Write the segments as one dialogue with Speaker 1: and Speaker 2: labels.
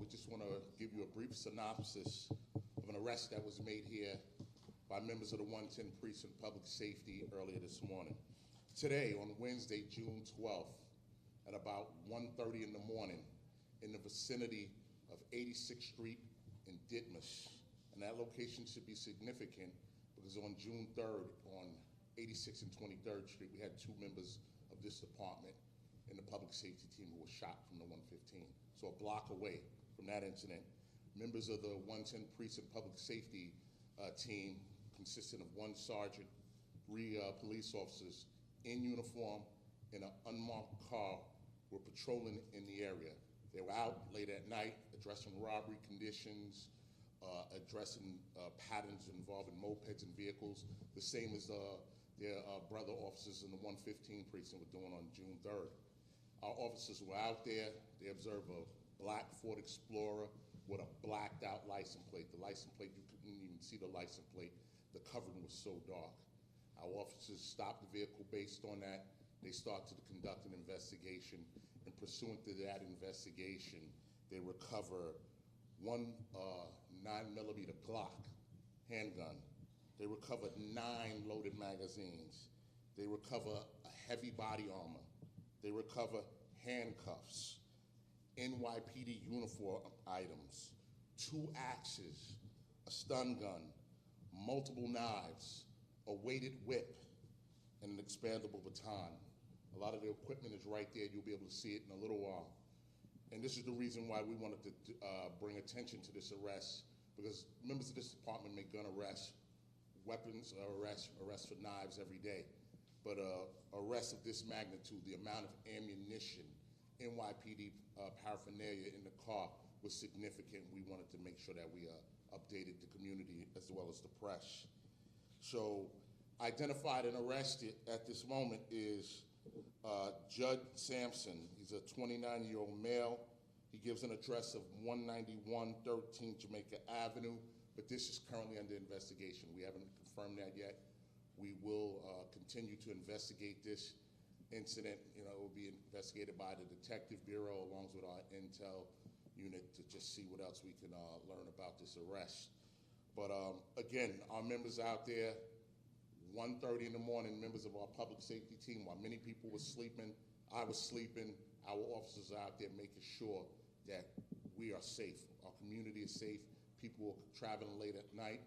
Speaker 1: just want to give you a brief synopsis of an arrest that was made here by members of the 110 Precinct Public Safety earlier this morning. Today, on Wednesday, June 12th, at about 1:30 in the morning, in the vicinity of 86th Street in Ditmas, and that location should be significant because on June 3rd, on 86th and 23rd Street, we had two members of this department in the public safety team who were shot from the 115. So a block away from that incident, members of the 110 Precinct Public Safety team, consisting of one sergeant, three police officers in uniform in an unmarked car, were patrolling in the area. They were out late at night addressing robbery conditions, addressing patterns involving mopeds and vehicles, the same as their brother officers in the 115 precinct were doing on June 3rd. Our officers were out there. They observed a black Ford Explorer with a blacked out license plate. The license plate, you couldn't even see the license plate. The covering was so dark. Our officers stopped the vehicle based on that. They started to conduct an investigation, and pursuant to that investigation, they recover one 9mm Glock handgun. They recovered 9 loaded magazines. They recover a heavy body armor. They recover handcuffs, NYPD uniform items, 2 axes, a stun gun, multiple knives, a weighted whip, and an expandable baton. A lot of the equipment is right there. You'll be able to see it in a little while. And this is the reason why we wanted to bring attention to this arrest, because members of this department make gun arrests, weapons arrests for knives every day. But arrests of this magnitude, the amount of ammunition, NYPD paraphernalia in the car was significant. We wanted to make sure that we updated the community as well as the press. So identified and arrested at this moment is Judd Sampson. He's a 29-year-old male. He gives an address of 19113 Jamaica Avenue, but this is currently under investigation. We haven't confirmed that yet. We will continue to investigate this incident. You know, it will be investigated by the Detective Bureau along with our intel unit to just see what else we can learn about this arrest. But again, our members out there, 1:30 in the morning, members of our public safety team, while many people were sleeping, I was sleeping, our officers are out there making sure that we are safe. Our community is safe. People are traveling late at night,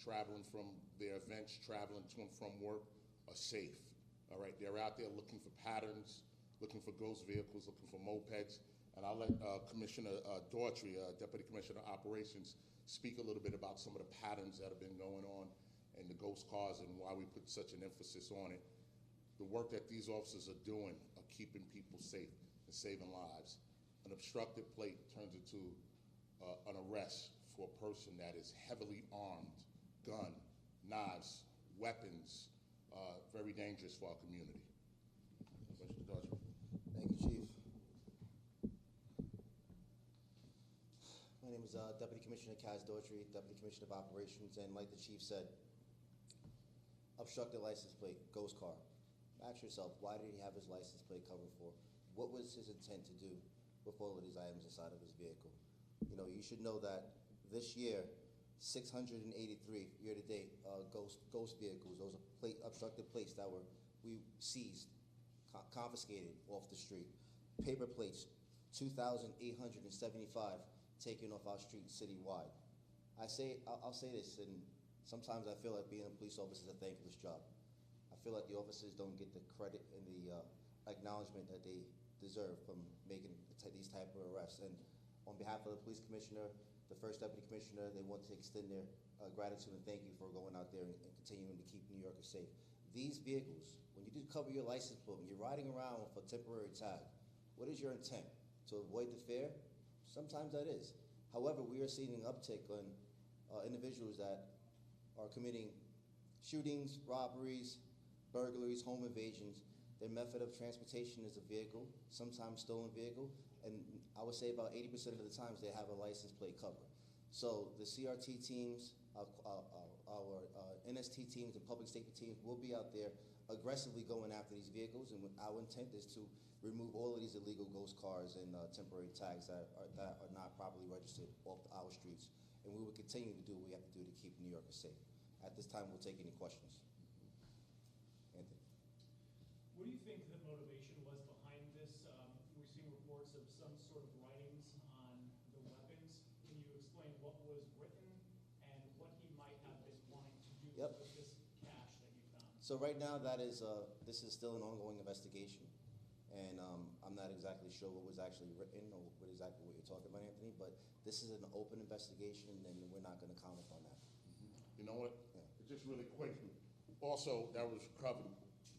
Speaker 1: traveling from their events, traveling to and from work, are safe. All right, they're out there looking for patterns, looking for ghost vehicles, looking for mopeds. And I'll let Commissioner Daughtry, Deputy Commissioner of Operations, speak a little bit about some of the patterns that have been going on and the ghost cars and why we put such an emphasis on it. The work that these officers are doing are keeping people safe and saving lives. An obstructed plate turns into an arrest for a person that is heavily armed, gun, knives, weapons, very dangerous for our community. Commissioner Daughtry.
Speaker 2: Thank you, Chief. My name is Deputy Commissioner Kaz Daughtry, Deputy Commissioner of Operations, and like the Chief said, obstructed license plate, ghost car. Ask yourself, why did he have his license plate covered for? What was his intent to do with all of these items inside of his vehicle? You know, you should know that this year, 683 year-to-date ghost vehicles, those are obstructed plates that we seized, confiscated off the street. Paper plates, 2,875 taken off our streets citywide. I'll say this, and sometimes I feel like being a police officer is a thankless job. I feel like the officers don't get the credit and the acknowledgement that they deserve from making these type of arrests. And on behalf of the police commissioner, the first deputy commissioner, they want to extend their gratitude and thank you for going out there and continuing to keep New Yorkers safe. These vehicles, when you do cover your license plate, when you're riding around with a temporary tag, what is your intent? To avoid the fare? Sometimes that is. However, we are seeing an uptick on individuals that are committing shootings, robberies, burglaries, home invasions. Their method of transportation is a vehicle, sometimes stolen vehicle, and I would say about 80% of the times they have a license plate cover. So the CRT teams, our NST teams and public safety teams will be out there aggressively going after these vehicles, and our intent is to remove all of these illegal ghost cars and temporary tags that are not properly registered. unregistered off our streets. And we will continue to do what we have to do to keep New Yorkers safe. At this time, we'll take any questions. Anthony.
Speaker 3: What do you think the motivation was behind this? We've seen reports of some sort of writings on the weapons. Can you explain what was written and what he might have been wanting to do
Speaker 2: Yep.
Speaker 3: with this cash that you found?
Speaker 2: So right now, this is still an ongoing investigation, and I'm not exactly sure what was actually written or what you're talking about, Anthony. But this is an open investigation, and we're not going to comment on that.
Speaker 1: You know what?
Speaker 2: Yeah.
Speaker 1: Just really quick. Also, that was recovered.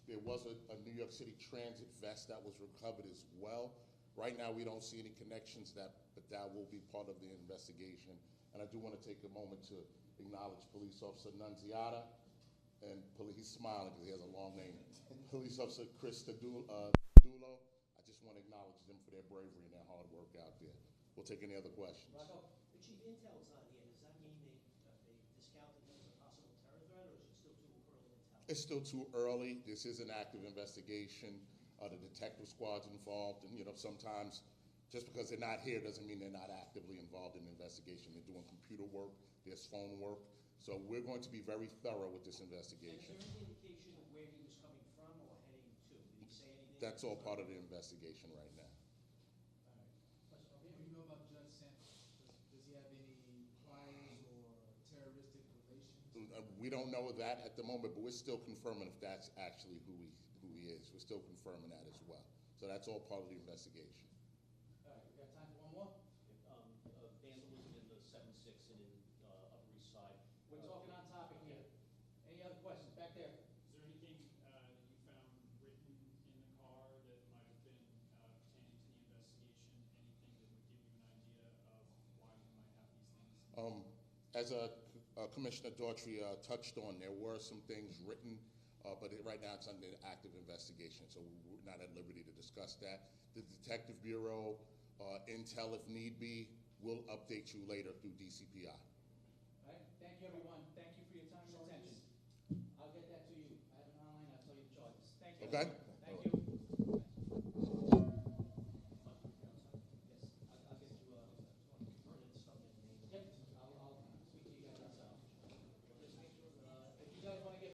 Speaker 1: There was a New York City Transit vest that was recovered as well. Right now, we don't see any connections, but that will be part of the investigation. And I do want to take a moment to acknowledge Police Officer Nunziata, and he's smiling because he has a long name. Police Officer Chris Tadulo. I just want to acknowledge them for their bravery and their hard work out there. We'll take any other questions.
Speaker 4: Rocco, the chief intel's not here. Does that mean they discounted him as a possible terror threat, or is it still too early to tell?
Speaker 1: It's still too early. This is an active investigation. The detective squad's involved, and sometimes just because they're not here doesn't mean they're not actively involved in the investigation. They're doing computer work, there's phone work. So we're going to be very thorough with this investigation.
Speaker 4: And is there any indication of where he was coming from or heading to? Did he say anything?
Speaker 1: That's all part of the investigation right now.
Speaker 5: What do you know about Judge Santos? Does he have any priors or terroristic relations?
Speaker 1: We don't know that at the moment, but we're still confirming if that's actually who he is. We're still confirming that as well. So that's all part of the investigation.
Speaker 5: All right, we got time for one more?
Speaker 4: Vandalism in the 7-6 and in Upper East Side.
Speaker 5: We're talking on topic here. Any other questions? Back there.
Speaker 3: Is there anything that you found written in the car that might have been pertaining to the investigation? Anything that would give you an idea of why you might have these things?
Speaker 1: As Commissioner Daughtry touched on, there were some things written, but right now it's under active investigation, so we're not at liberty to discuss that. The Detective Bureau, intel if need be, will update you later through DCPI.
Speaker 5: All right, thank you, everyone. Thank you for your time and attention. I'll get that to you. I have it online. I'll tell you the charges. Thank you.
Speaker 1: Okay?